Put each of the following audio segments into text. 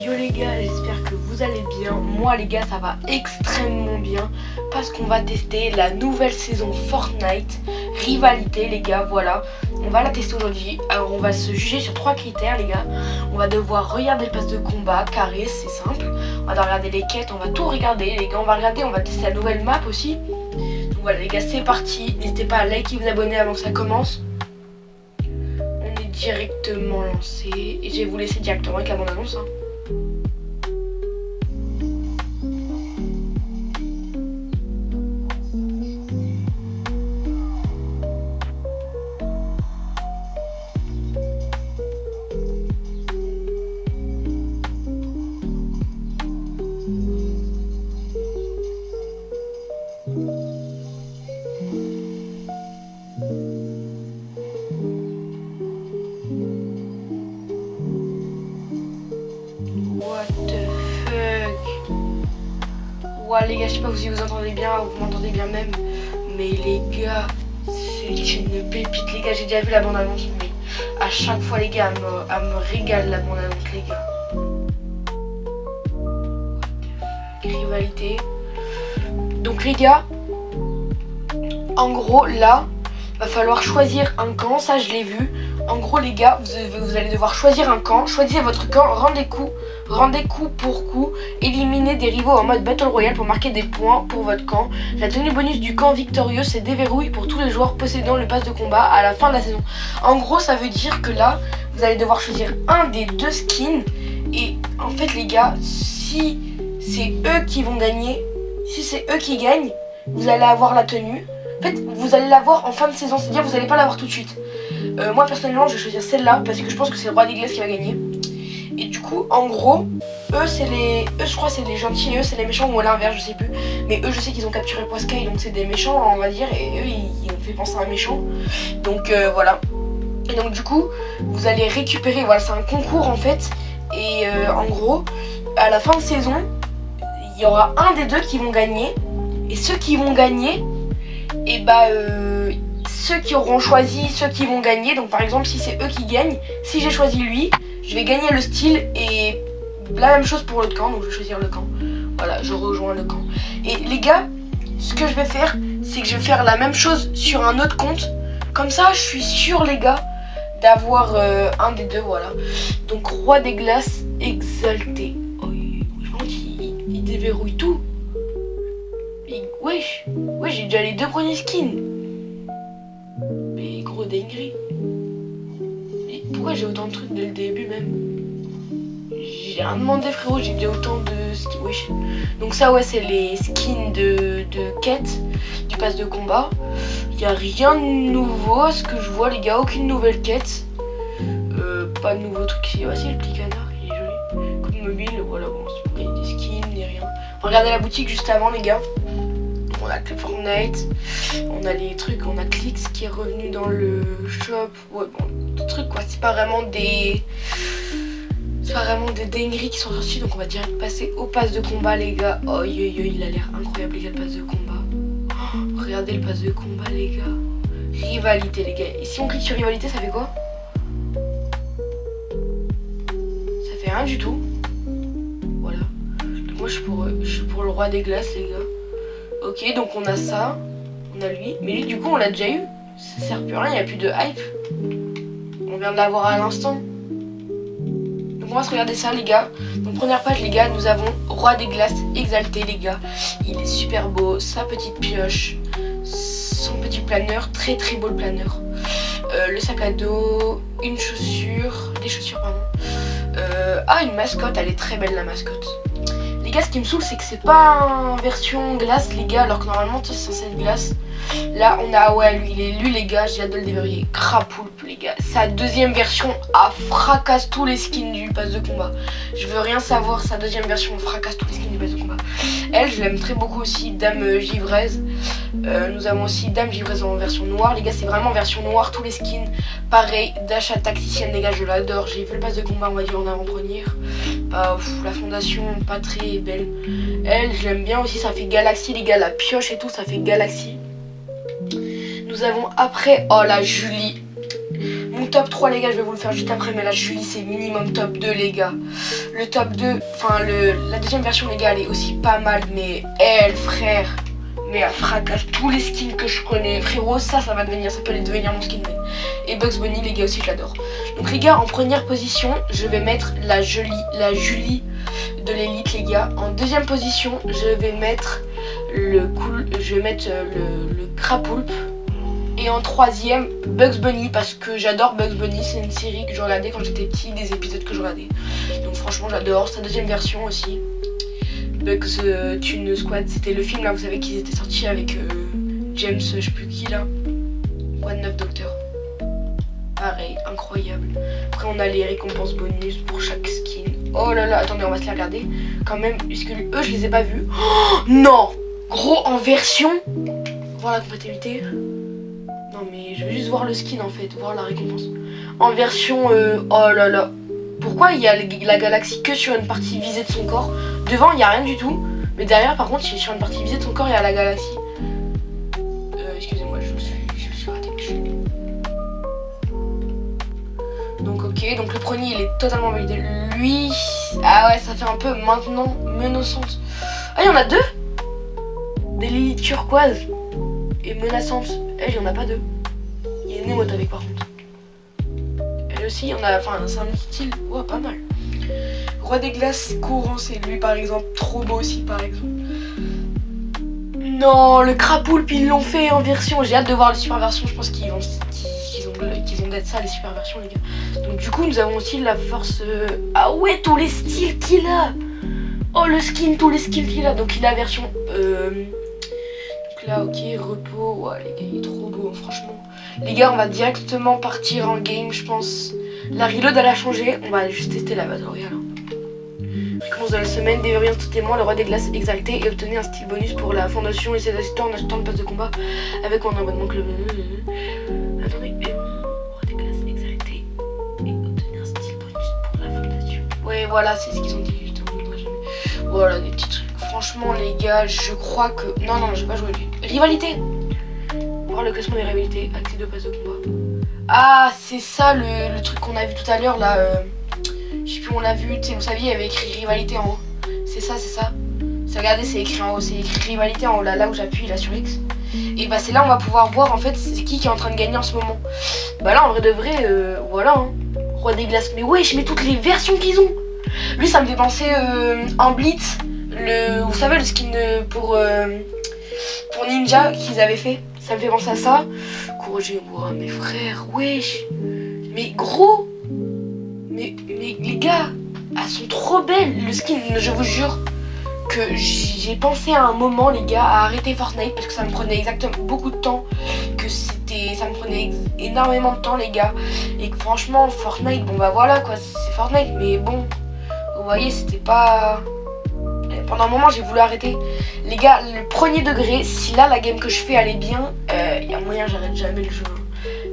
Yo les gars, j'espère que vous allez bien. Moi les gars, ça va extrêmement bien parce qu'on va tester la nouvelle saison Fortnite Rivalité les gars, voilà. On va la tester aujourd'hui. Alors on va se juger sur 3 critères les gars. On va devoir regarder le pass de combat, carré, c'est simple. On va devoir regarder les quêtes, on va tout regarder les gars. On va tester la nouvelle map aussi. Donc voilà les gars, c'est parti. N'hésitez pas à liker et vous abonner avant que ça commence. On est directement lancé et je vais vous laisser directement avec la bande annonce hein. What the fuck? Ouais les gars, je sais pas si vous entendez bien, vous m'entendez bien même. Mais les gars, c'est une pépite les gars, j'ai déjà vu la bande annonce. Mais à chaque fois les gars, elle me régale la bande annonce les gars. Rivalité. Donc les gars, en gros là, va falloir choisir un camp, ça je l'ai vu. En gros les gars, vous allez devoir choisir un camp, choisir votre camp, rendez coup pour coup, éliminez des rivaux en mode Battle Royale pour marquer des points pour votre camp. La tenue bonus du camp victorieux se déverrouille pour tous les joueurs possédant le pass de combat à la fin de la saison. En gros ça veut dire que là, vous allez devoir choisir un des deux skins. Et en fait les gars, si c'est eux qui vont gagner, si c'est eux qui gagnent, vous allez avoir la tenue. En fait, vous allez l'avoir en fin de saison, c'est-à-dire vous n'allez pas l'avoir tout de suite. Moi personnellement, je vais choisir celle-là parce que je pense que c'est le roi des glaces qui va gagner. Et du coup, en gros, eux je crois c'est les gentils, et eux c'est les méchants ou à l'inverse, je sais plus. Mais eux, je sais qu'ils ont capturé Poiscaille, donc c'est des méchants, on va dire, et eux ils ont fait penser à un méchant. Donc voilà. Et donc du coup, vous allez récupérer, voilà, c'est un concours en fait. Et en gros, à la fin de saison, il y aura un des deux qui vont gagner. Et ceux qui vont gagner, et bah ceux qui auront choisi, ceux qui vont gagner. Donc par exemple si c'est eux qui gagnent, si j'ai choisi lui, je vais gagner le style. Et la même chose pour l'autre camp, donc je vais choisir le camp. Voilà, je rejoins le camp. Et les gars, ce que je vais faire, c'est que je vais faire la même chose sur un autre compte. Comme ça je suis sûr les gars d'avoir un des deux, voilà. Donc roi des glaces exalté. Oh, il déverrouille tout. Wesh, j'ai déjà les deux premiers skins. Mais gros dinguerie. Mais pourquoi j'ai autant de trucs dès le début même? J'ai rien demandé frérot, j'ai déjà autant de skins. Wesh. Donc ça ouais, c'est les skins de quête du pass de combat. Il y a rien de nouveau à ce que je vois les gars, aucune nouvelle quête. Pas de nouveau truc ici. Voici le petit canard, il est joli. Coup de mobile, voilà, bon, c'est pas des skins ni rien. Regardez la boutique juste avant les gars. On a Fortnite, on a les trucs, on a Clix qui est revenu dans le shop. Ouais bon, des trucs quoi, c'est pas vraiment des dingueries qui sont sorties, donc on va direct passer au pass de combat les gars. Oh yo yo, il a l'air incroyable les gars, le pass de combat. Oh, regardez le pass de combat les gars. Rivalité les gars. Et si on clique sur rivalité, ça fait quoi? Ça fait rien du tout. Voilà. Donc moi je suis pour le roi des glaces les gars. Ok, donc on a ça, on a lui, mais lui du coup on l'a déjà eu, ça sert plus à rien, il n'y a plus de hype. On vient de l'avoir à l'instant. Donc on va se regarder ça les gars. Donc première page les gars, nous avons roi des glaces exalté les gars. Il est super beau, sa petite pioche, son petit planeur, très très beau le planeur. Le sac à dos, une chaussure, des chaussures pardon. Une mascotte, elle est très belle la mascotte. Les gars, ce qui me saoule, c'est que c'est pas en version glace, les gars, alors que normalement, c'est censé être glace. Là, on a, ouais, lui, les gars, j'ai hâte de le déverrouiller. Crapoulpe, les gars. Sa deuxième version, fracasse tous les skins du pass de combat. Je veux rien savoir, sa deuxième version fracasse tous les skins du pass de combat. Elle, je l'aime très beaucoup aussi, Dame Givraise. Nous avons aussi Dame Givraise en version noire. Les gars, c'est vraiment version noire, tous les skins. Pareil, Dasha Tacticienne, les gars, je l'adore. J'ai vu le pass de combat, on va dire en avant-première. La fondation, pas très belle. Elle, je l'aime bien aussi, ça fait Galaxy, les gars, la pioche et tout, ça fait Galaxy. Nous avons après, oh la Julie. Mon top 3 les gars, je vais vous le faire juste après, mais la Julie c'est minimum top 2 les gars. Le top 2, enfin la deuxième version les gars elle est aussi pas mal, mais elle frère, mais elle fracasse tous les skins que je connais. Frérot ça va devenir, ça peut devenir mon skin main. Et Bugs Bunny les gars aussi je l'adore. Donc les gars en première position je vais mettre la Julie de l'élite les gars. En deuxième position je vais mettre le Crapoulp. Et en troisième, Bugs Bunny, parce que j'adore Bugs Bunny, c'est une série que je regardais quand j'étais petit, des épisodes que je regardais. Donc franchement j'adore, sa deuxième version aussi. Bugs Tune Squad, c'était le film là, vous savez qu'ils étaient sortis avec James, je sais plus qui là. Quoi de neuf Docteur. Pareil, incroyable. Après on a les récompenses bonus pour chaque skin. Oh là là, attendez, on va se les regarder. Quand même, puisque eux je les ai pas vus. Oh non. Gros en version. Voir la compatibilité. Non mais je vais juste voir le skin en fait, voir la récompense. En version oh là là. Pourquoi il y a la galaxie que sur une partie visée de son corps? Devant il n'y a rien du tout. Mais derrière par contre sur une partie visée de son corps il y a la galaxie. Excusez-moi, je me suis raté. Donc ok, donc le premier il est totalement validé. Lui, ah ouais ça fait un peu maintenant menaçante. Ah il y en a deux. Des lilies turquoises et menaçantes. Elle, il n'y en a pas deux. Il y a une émote avec par contre. Elle aussi, il y en a. Enfin, c'est un style. Ouais, pas mal. Roi des glaces courant, c'est lui par exemple. Trop beau aussi par exemple. Non, le Crapoulp, ils l'ont fait en version. J'ai hâte de voir la super version. Je pense qu'ils ont d'être ça, les super versions, les gars. Donc, du coup, nous avons aussi la force. Ah ouais, tous les styles qu'il a. Oh, le skin, tous les skills qu'il a. Donc, il a la version. Là ok, repos, ouais les gars il est trop beau franchement. Les gars on va directement partir en game je pense. La reload elle a changé, on va juste tester la Battle Royale. Récompense de la semaine, déverrouillant tout témoin, le roi des glaces exalté et obtenez un style bonus pour la fondation et ses assistants en achetant le pass de combat avec mon abonnement club. Attendez, roi des glaces exalté et obtenez un style bonus pour la fondation. Ouais voilà c'est ce qu'ils ont dit justement. Voilà des petits trucs. Franchement les gars, je crois que... Non, je vais pas jouer lui. Rivalité. Voir le classement des rivalités. Actif de passe de combat. Ah, c'est ça le truc qu'on a vu tout à l'heure là. Je sais plus où on l'a vu. Tu sais, vous saviez, il y avait écrit rivalité en haut. C'est ça. Regardez, c'est écrit en haut. C'est écrit rivalité en haut là où j'appuie là sur X. Et bah c'est là on va pouvoir voir en fait c'est qui est en train de gagner en ce moment. Bah là en vrai de vrai, voilà. Hein. Roi des glaces. Mais wesh, mais toutes les versions qu'ils ont. Lui ça me fait penser en Blitz. Vous savez le skin pour Ninja qu'ils avaient fait, ça me fait penser à ça. Courageux, wow, mes frères, wesh. Mais gros, mais les gars, elles sont trop belles. Le skin, je vous jure que j'ai pensé à un moment les gars à arrêter Fortnite parce que ça me prenait exactement beaucoup de temps, que ça me prenait énormément de temps les gars, et que franchement Fortnite, bon bah voilà quoi, c'est Fortnite, mais bon, vous voyez c'était pas... Pendant un moment j'ai voulu arrêter. Les gars, le premier degré, si là la game que je fais elle est bien, y a moyen j'arrête jamais le jeu.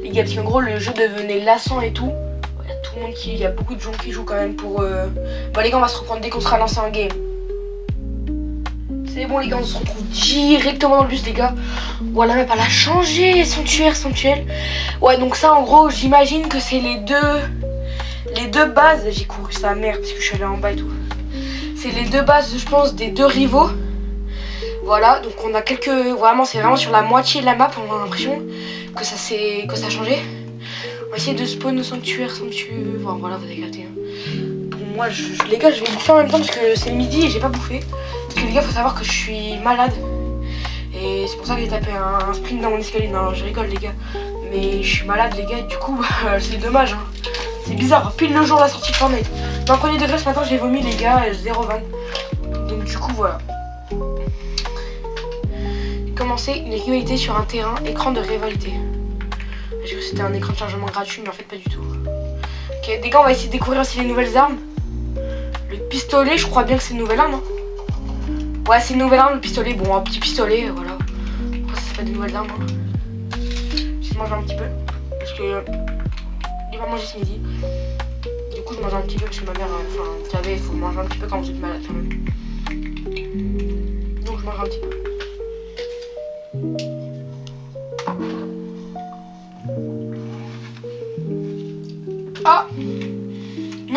Les gars, parce qu'en gros le jeu devenait lassant et tout. Il y a tout le monde il y a beaucoup de gens qui jouent quand même pour... Bon les gars on va se reprendre dès qu'on sera lancé en game. C'est bon les gars, on se retrouve directement dans le bus les gars. Voilà, la map elle a changé, sanctuaire. Ouais donc ça en gros j'imagine que c'est les deux bases. J'ai couru sa mère parce que je suis allée en bas et tout. C'est les deux bases, je pense, des deux rivaux. Voilà, donc on a quelques... Vraiment, c'est vraiment sur la moitié de la map, on a l'impression que ça a changé. On va essayer de spawn au sanctuaire. Enfin, voilà, vous avez capté. Hein. Pour moi, les gars, je vais bouffer en même temps parce que c'est midi et j'ai pas bouffé. Parce que les gars, faut savoir que je suis malade. Et c'est pour ça que j'ai tapé un sprint dans mon escalier. Non, je rigole, les gars. Mais je suis malade, les gars, du coup, c'est dommage. Hein. C'est bizarre, pile le jour de la sortie de Fortnite. Dans le premier degré ce matin j'ai vomi les gars, 0 van. Donc du coup voilà. Commencer une rivalité sur un terrain, écran de rivalité. J'ai cru que c'était un écran de chargement gratuit mais en fait pas du tout. Ok, des gars on va essayer de découvrir aussi les nouvelles armes. Le pistolet, je crois bien que c'est une nouvelle arme. Hein. Ouais c'est une nouvelle arme le pistolet, bon un petit pistolet, voilà. Après ça c'est pas des nouvelles armes. Hein. J'ai mangé un petit peu. Parce que... Il va manger ce midi. Du coup je mange un petit peu parce que ma mère, vous savez, il faut manger un petit peu quand vous êtes malade quand même. Donc je mange un petit peu.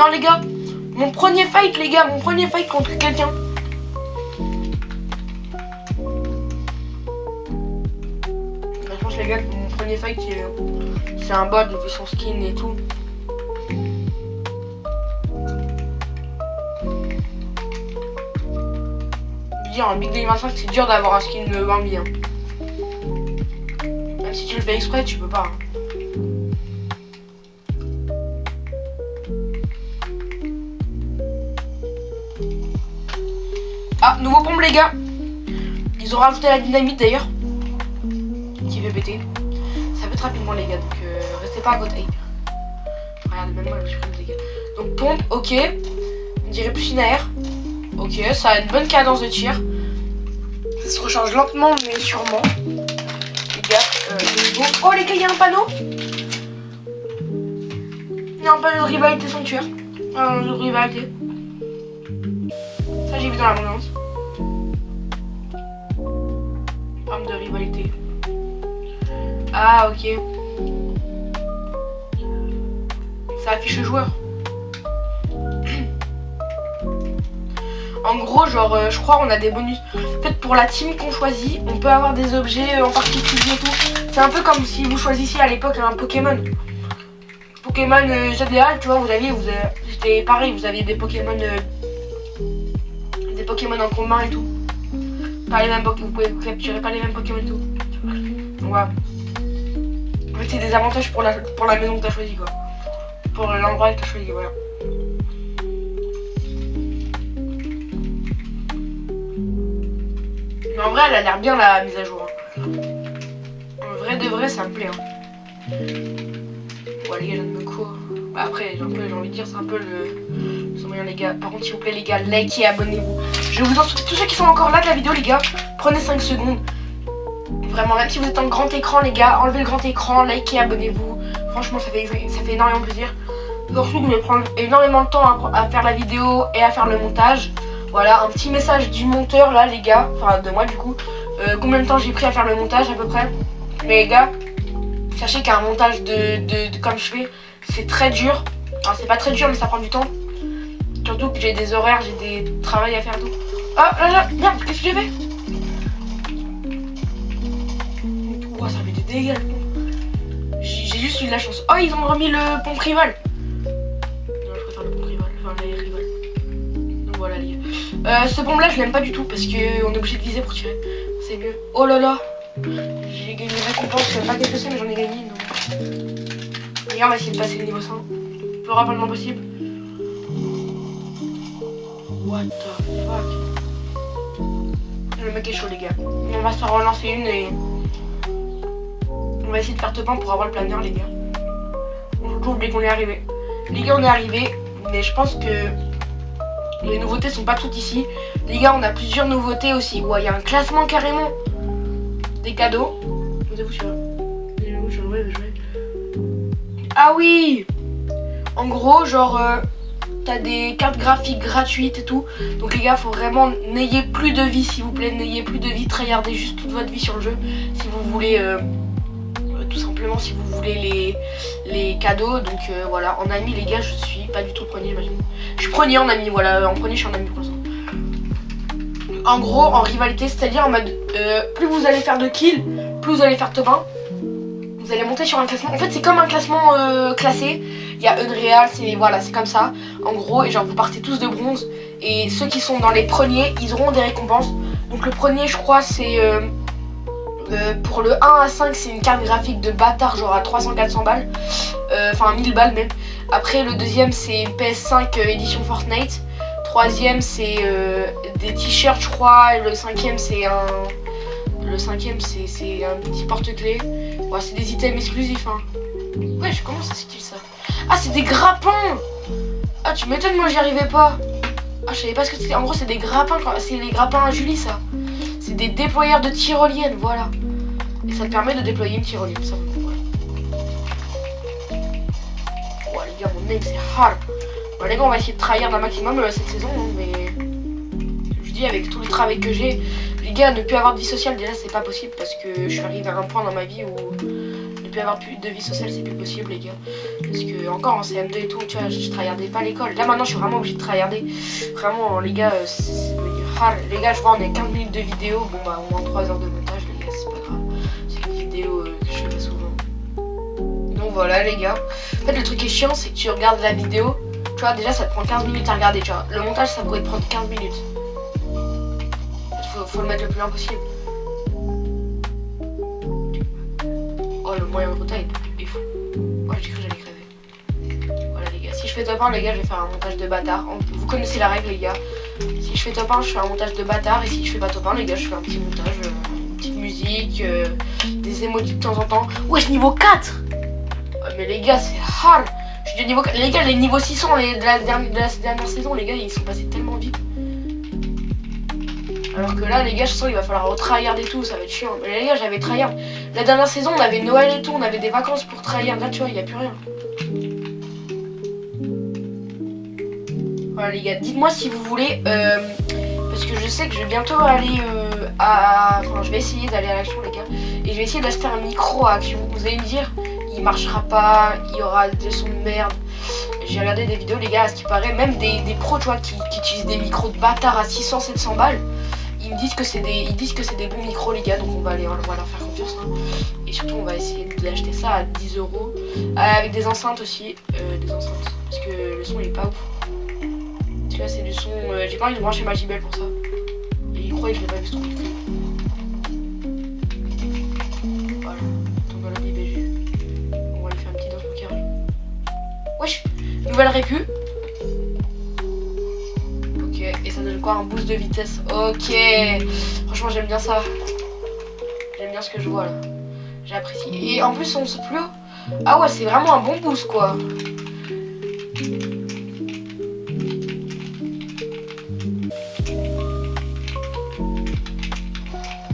Non les gars, mon premier fight les gars, mon premier fight contre quelqu'un. Je pense les gars que mon premier fight c'est un bot, il fait son skin et tout. Je veux dire en Big Day 25 c'est dur d'avoir un skin de Bambi hein. Même si tu le fais exprès tu peux pas hein. Ah, nouveau pompe les gars. Ils ont rajouté la dynamite d'ailleurs. Qui fait péter. Ça pète rapidement les gars, donc restez pas à côté. Regardez, même moi je prends les gars. Donc pompe, ok. On dirait plus une AR. Ok, ça a une bonne cadence de tir. Ça se recharge lentement mais sûrement. Les gars, bon. Oh les gars, il y a un panneau. Il y a un panneau de rivalité sanctuaire. Un jeu de rivalité. Ça j'ai vu dans la bande-annonce. Arme de rivalité. Ah ok. Ça affiche le joueur. En gros genre je crois on a des bonus. En fait pour la team qu'on choisit, on peut avoir des objets en particulier et tout. C'est un peu comme si vous choisissiez à l'époque un Pokémon. Pokémon ZDA, tu vois, c'était pareil, vous aviez des Pokémon en commun et tout. Pas les mêmes Pokémon, vous pouvez capturer pas les mêmes Pokémon et tout. Donc voilà. En fait c'est des avantages pour la maison que t'as choisi quoi. Pour l'endroit que t'as choisi, voilà. Mais en vrai elle a l'air bien la mise à jour. Hein. En vrai de vrai ça me plaît. Hein. Bon les gars je viens de me cours. Après j'ai envie de dire c'est un peu le moyen les gars. Par contre s'il vous plaît les gars, likez et abonnez-vous. Je vous en supplie, tous ceux qui sont encore là de la vidéo les gars, prenez 5 secondes. Vraiment, même si vous êtes en grand écran les gars, enlevez le grand écran, likez, abonnez-vous. Franchement ça fait énormément plaisir. Surtout que je vais prendre énormément de temps à faire la vidéo et à faire le montage. Voilà, un petit message du monteur là les gars, enfin de moi du coup. Combien de temps j'ai pris à faire le montage à peu près. Mais les gars, sachez qu'un montage de comme je fais, c'est très dur. Alors c'est pas très dur mais ça prend du temps. Surtout que j'ai des horaires, j'ai des travails à faire tout. Ah là, merde, qu'est-ce que j'ai fait? Oh ça fait des dégâts. J'ai juste eu de la chance. Oh ils ont remis le pompe rival. Non je préfère le pompe rival, enfin les rival. Donc voilà les gars. Ce pompe là je l'aime pas du tout parce qu'on est obligé de viser pour tirer. C'est mieux. Oh là là. J'ai gagné des récompenses, je sais pas qu'est-ce que c'est mais j'en ai gagné donc. Les gars on va essayer de passer le niveau 100. Le plus rapidement possible. What the fuck. Le mec est chaud les gars. On va se relancer une et on va essayer de faire top 1 pour avoir le planeur les gars. On joue toujours dès qu'on est arrivé. Les gars on est arrivé, mais je pense que les nouveautés sont pas toutes ici. Les gars on a plusieurs nouveautés aussi. Ouais, il y a un classement carrément des cadeaux. Vous sur ah oui. En gros genre t'as des cartes graphiques gratuites et tout. Donc les gars faut vraiment n'ayez plus de vie s'il vous plaît. N'ayez plus de vie, tryhardez juste toute votre vie sur le jeu. Si vous voulez tout simplement si vous voulez les cadeaux. Donc voilà, en ami les gars je suis pas du tout premier j'imagine. Je suis premier en ami, voilà, en premier je suis en ami pour l'instant. En gros en rivalité, c'est-à-dire en mode plus vous allez faire de kills, plus vous allez faire top 1. Vous allez monter sur un classement. En fait c'est comme un classement classé. Il y a Unreal, c'est voilà, c'est comme ça. En gros, et genre vous partez tous de bronze. Et ceux qui sont dans les premiers, ils auront des récompenses. Donc le premier je crois c'est pour le 1 à 5 c'est une carte graphique de bâtard genre à 300-400 balles. Enfin 1000 balles même. Après le deuxième c'est une PS5 édition Fortnite. Troisième c'est des t-shirts je crois. Et le cinquième c'est un petit porte-clés. Ouais, c'est des items exclusifs hein. Ouais, comment ça style ça? Ah c'est des grappins. Ah tu m'étonnes, moi j'y arrivais pas. Ah je savais pas ce que c'était. En gros c'est des grappins, c'est les grappins à Julie ça. C'est des déployeurs de tyroliennes, voilà. Et ça te permet de déployer une tyrolienne, ça voilà. Ouais les gars mon name c'est hard. Bon les gars on va essayer de tryhard un maximum cette saison hein, mais je dis avec tout le travail que j'ai. Les gars ne plus avoir de vie sociale déjà c'est pas possible parce que je suis arrivé à un point dans ma vie où ne plus avoir de vie sociale, c'est plus possible les gars. Parce que encore en CM2 et tout, tu vois, je tryhardais pas à l'école. Là maintenant je suis vraiment obligée de tryharder. Vraiment les gars, les gars, je vois on est 15 minutes de vidéo, bon bah au moins 3 heures de montage les gars, c'est pas grave. C'est une vidéo que je fais souvent. Donc voilà les gars. En fait le truc qui est chiant c'est que tu regardes la vidéo, tu vois déjà ça te prend 15 minutes à regarder, tu vois. Le montage ça pourrait te prendre 15 minutes. Faut le mettre le plus loin possible. Oh le moyen de retard il est fou. Ouais j'ai cru que j'allais crever. Voilà les gars, si je fais top 1 les gars je vais faire un montage de bâtard. Vous connaissez la règle les gars. Si je fais top 1 je fais un montage de bâtard et si je fais pas top 1 les gars je fais un petit montage, une petite musique, des emojis de temps en temps. Wesh niveau 4. Mais les gars c'est hard. Je suis niveau 4. Les gars les niveaux 600 de la dernière saison les gars ils sont passés tellement vite. Alors que là les gars je sens qu'il va falloir retryhard et tout, ça va être chiant. Mais les gars j'avais tryhard. La dernière saison on avait Noël et tout, on avait des vacances pour tryhard. Là tu vois il n'y a plus rien. Voilà les gars, dites-moi si vous voulez, parce que je sais que je vais bientôt aller enfin je vais essayer d'aller à l'Action les gars. Et je vais essayer d'acheter un micro à Action. Vous allez me dire, il marchera pas, il y aura des sons de merde. J'ai regardé des vidéos les gars, à ce qui paraît, même des pros tu vois qui utilisent des micros de bâtard à 600-700 balles. Ils me disent que c'est des bons micros les gars, donc on va leur faire confiance hein. Et surtout on va essayer d'acheter ça à 10 €, avec des enceintes aussi, parce que le son il est pas ouf. Tu vois c'est du son, j'ai pas envie de brancher ma JBL pour ça. Et il croit que je l'ai pas vu ce truc. Voilà, on tombe dans la DBG. On va lui faire un petit danse poker. Wesh, nouvelle répu. Et ça donne quoi? Un boost de vitesse. Ok. Franchement j'aime bien ça. J'aime bien ce que je vois là. J'ai apprécié. Et en plus on se plus haut. Ah ouais c'est vraiment un bon boost quoi.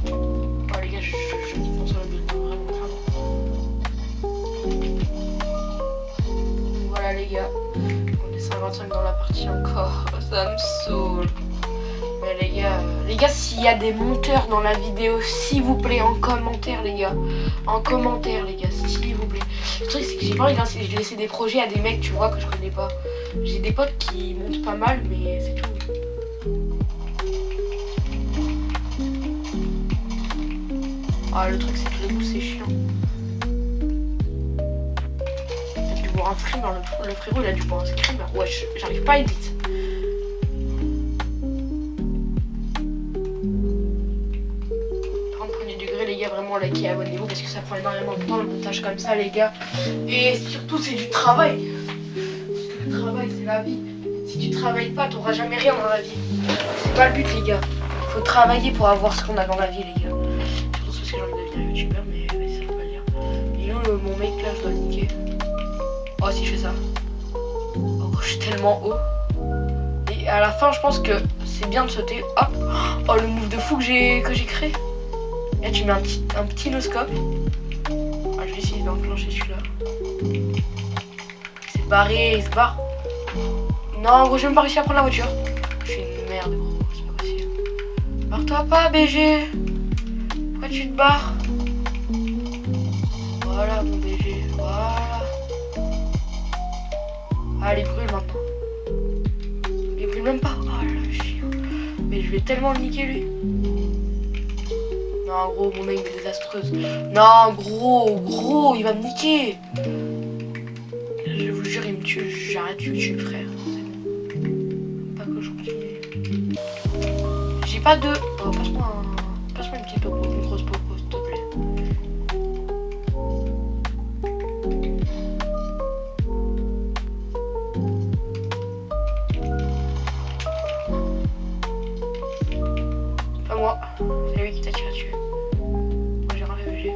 Oh les gars je dis pour ça la bulle. Vraiment. Voilà les gars. On est 55 dans la partie encore. Ça me saoule. Mais les gars, s'il y a des monteurs dans la vidéo, s'il vous plaît, en commentaire, les gars. En commentaire, les gars, s'il vous plaît. Le truc, c'est que j'ai pas envie de laisser des projets à des mecs, tu vois, que je connais pas. J'ai des potes qui montent pas mal, mais c'est tout. Ah, le truc, c'est que les goûts, c'est chiant. J'ai dû boire un streamer, le frérot, il a dû boire un streamer. Ouais, j'arrive pas à edit. Vraiment likez et abonnez-vous parce que ça prend énormément de temps le montage comme ça les gars. Et surtout c'est du travail. Parce que le travail c'est la vie. Si tu travailles pas t'auras jamais rien dans la vie. C'est pas le but les gars. Faut travailler pour avoir ce qu'on a dans la vie les gars. Surtout parce que j'ai envie de devenir youtubeur mais ça va pas le dire. Et nous mon mec là je dois le niquer. Oh si je fais ça. Oh je suis tellement haut. Et à la fin je pense que c'est bien de sauter. Hop. Oh le move de fou que j'ai créé. Là tu mets un petit noscope. Ah, je vais essayer d'enclencher celui-là. C'est barré, il se barre. Non gros j'ai même pas réussi à prendre la voiture. Je suis une merde gros, c'est pas possible. Barre-toi pas BG. Pourquoi tu te barres? Voilà mon BG, voilà. Ah il brûle maintenant. Il brûle même pas. Ah le chien. Mais je vais tellement le niquer lui. Non gros mon mec est désastreuse. Non gros il va me niquer. Je vous jure il me tue. J'arrête YouTube frère. C'est bon. Pas que je continue. J'ai pas de. Oh passe-moi une petite popo, une grosse popo s'il te plaît. Pas moi. C'est lui qui t'a tiré dessus. Moi j'ai rien fait.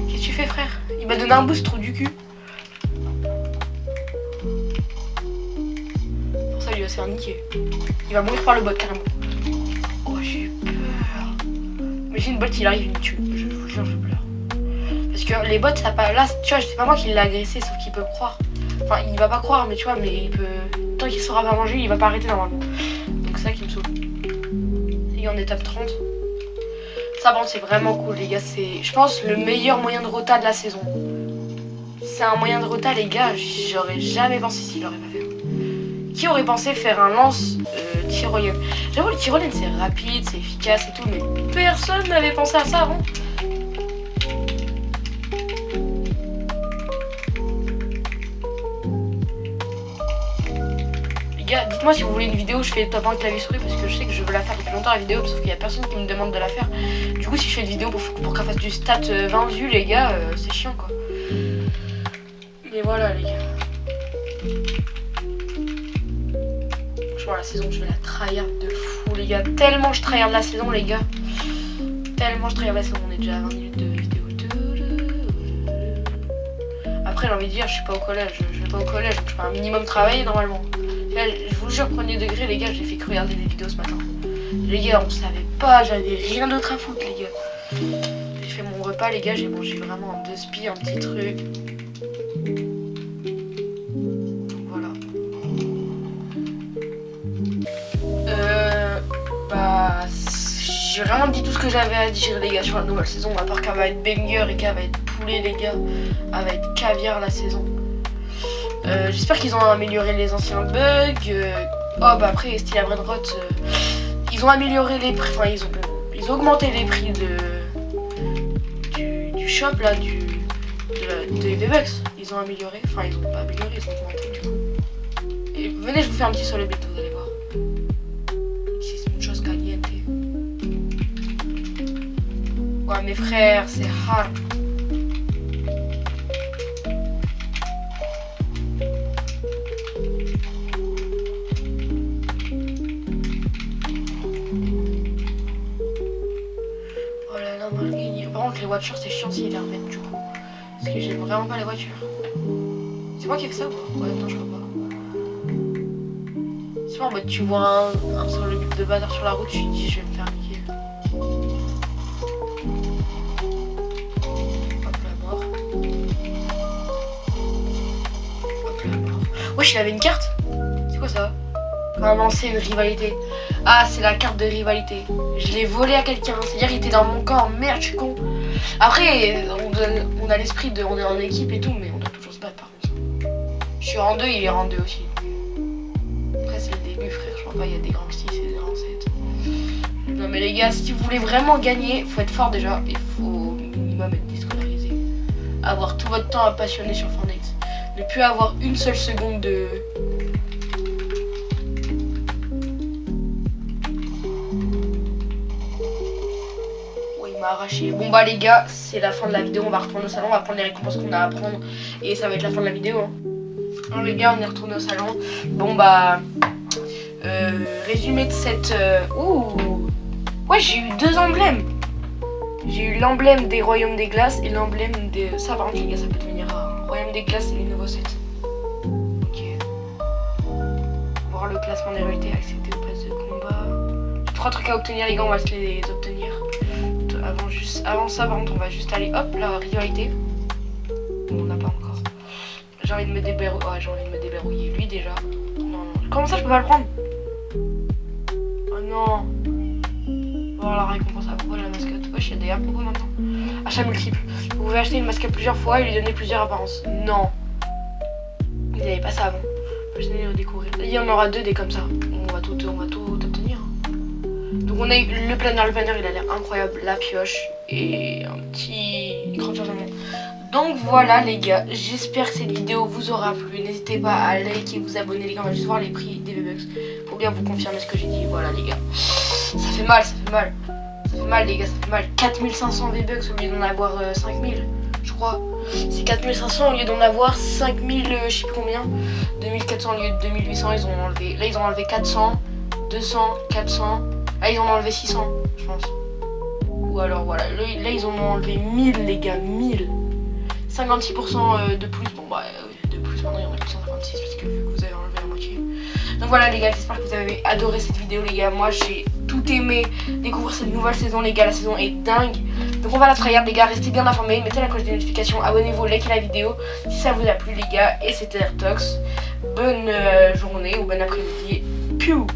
Qu'est-ce que tu fais frère? Il m'a donné un boost trop du cul. Pour ça il va se faire niquer. Il va mourir par le bot carrément. Oh j'ai peur. Imagine le bot il arrive il me tue. Je vous jure je pleure. Parce que les bots ça pas. Là tu vois c'est pas moi qui l'ai agressé sauf qu'il peut croire. Enfin il va pas croire mais tu vois mais il peut. Tant qu'il saura pas manger il va pas arrêter normalement. Donc c'est ça qui me saoule. On est étape 30. Ça bon, c'est vraiment cool les gars, c'est je pense le meilleur moyen de rota de la saison. C'est un moyen de rota les gars, j'aurais jamais pensé s'il l'aurait pas fait. Qui aurait pensé faire un lance tyrolienne? J'avoue le tyrolienne c'est rapide, c'est efficace et tout, mais personne n'avait pensé à ça avant. Les gars, dites-moi si vous voulez une vidéo où je fais top 1 clavier souris parce que je sais que je veux la faire depuis longtemps la vidéo, sauf qu'il y a personne qui me demande de la faire. Du coup si je fais une vidéo pour qu'elle fasse du stat 20 vues les gars, c'est chiant quoi. Mais voilà les gars. La saison je vais la tryhard de fou les gars, tellement je tryhard la saison les gars, tellement je tryhard la saison. On est déjà à 20 minutes de vidéo. Après j'ai envie de dire je suis pas au collège, je vais pas au collège, donc je fais un minimum travailler normalement. Là, je vous jure premier degré les gars, j'ai fait que regarder des vidéos ce matin. Les gars on savait pas, j'avais rien d'autre à foutre les gars. J'ai fait mon repas les gars, j'ai mangé vraiment un 2 spi, un petit truc. J'ai vraiment dit tout ce que j'avais à dire les gars sur la nouvelle saison, à part qu'elle va être banger et qu'elle va être poulet les gars, elle va être caviar la saison. J'espère qu'ils ont amélioré les anciens bugs. Oh bah après style à Brainrot, ils ont amélioré les prix, enfin ils ont augmenté les prix du shop là, des V-Bucks. Ils ont amélioré, enfin ils ont pas amélioré, ils ont augmenté du coup. Et venez je vous fais un petit sur le bêta, vous allez voir. C'est une chose caliente. Ouais mes frères, c'est hard. Oh là là, Marguerite. Par contre les voitures c'est chiant s'ils les remettent du coup. Parce que j'aime vraiment pas les voitures. C'est moi qui ai fait ça ou pas? Ouais non je crois pas. C'est pas en mode tu vois un sur le but de bâtard sur la route, tu te dis je vais me faire niquer. Wesh, il avait une carte? C'est quoi ça? Vraiment, c'est une rivalité. Ah, c'est la carte de rivalité. Je l'ai volée à quelqu'un. C'est-à-dire, il était dans mon camp. Merde, je suis con. Après, on a l'esprit de. On est en équipe et tout, mais on doit toujours se battre par contre. Je suis en 2, il est en 2 aussi. Après, c'est le début, frère. Je crois pas, il y a des grands 6 et des grands 7. Non, mais les gars, si vous voulez vraiment gagner, faut être fort déjà. Il faut au minimum être déscolarisé. Avoir tout votre temps à passionner sur Fortnite. Ne plus avoir une seule seconde de... Oh, il m'a arraché. Bon bah les gars, c'est la fin de la vidéo. On va retourner au salon, on va prendre les récompenses qu'on a à prendre. Et ça va être la fin de la vidéo. Hein. Alors les gars, on est retourné au salon. Bon bah... résumé de cette... Ouh. Ouais, j'ai eu 2 emblèmes. J'ai eu l'emblème des Royaumes des Glaces et l'emblème des... Ça par contre les gars, ça peut devenir rare. Royaume des Glaces et les nouveaux sets. Ok. Voir le classement des réalités, accéder au pass de combat. 3 trucs à obtenir les gars, on va se les obtenir. Avant ça par contre on va juste aller, hop, la rivalité. On n'a pas encore. J'ai envie de me déverrouiller. Ouais, j'ai envie de me déverrouiller lui déjà. Non. Comment ça je peux pas le prendre? Oh non. Voir la récompense à propos de la mascotte. Wesh, il y a des à propos maintenant. Achat multiple. Vous pouvez acheter une mascotte plusieurs fois et lui donner plusieurs apparences. Non. Vous n'avez pas ça avant. Je vais redécouvrir. Il y en aura 2 des comme ça. On va tout obtenir. Donc on a eu le planeur. Le planeur il a l'air incroyable. La pioche et un petit écran de chargement. Donc voilà les gars. J'espère que cette vidéo vous aura plu. N'hésitez pas à liker et vous abonner les gars. On va juste voir les prix des V-Bucks. Pour bien vous confirmer ce que j'ai dit. Voilà les gars. Ça fait mal, ça fait mal. Ça fait mal les gars, ça fait mal. 4500 V-Bucks au lieu d'en avoir 5000, je crois. C'est 4500 au lieu d'en avoir 5000, je sais plus combien. 2400 au lieu de 2800, ils ont enlevé. Là ils ont enlevé 400, 200, 400. Là ils en ont enlevé 600, je pense. Ou alors voilà, là ils en ont enlevé 1000 les gars, 1000. 56% de plus, bon bah de plus maintenant il y en a plus 156 parce que vu que vous avez enlevé la moitié. Donc voilà les gars, j'espère que vous avez adoré cette vidéo les gars. Moi j'ai tout aimé découvrir cette nouvelle saison les gars, la saison est dingue. Donc on va la tryhard les gars, restez bien informés, mettez la cloche de notification, abonnez-vous, likez la vidéo si ça vous a plu les gars. Et c'était Airtox, bonne journée ou bon après-midi. Piou.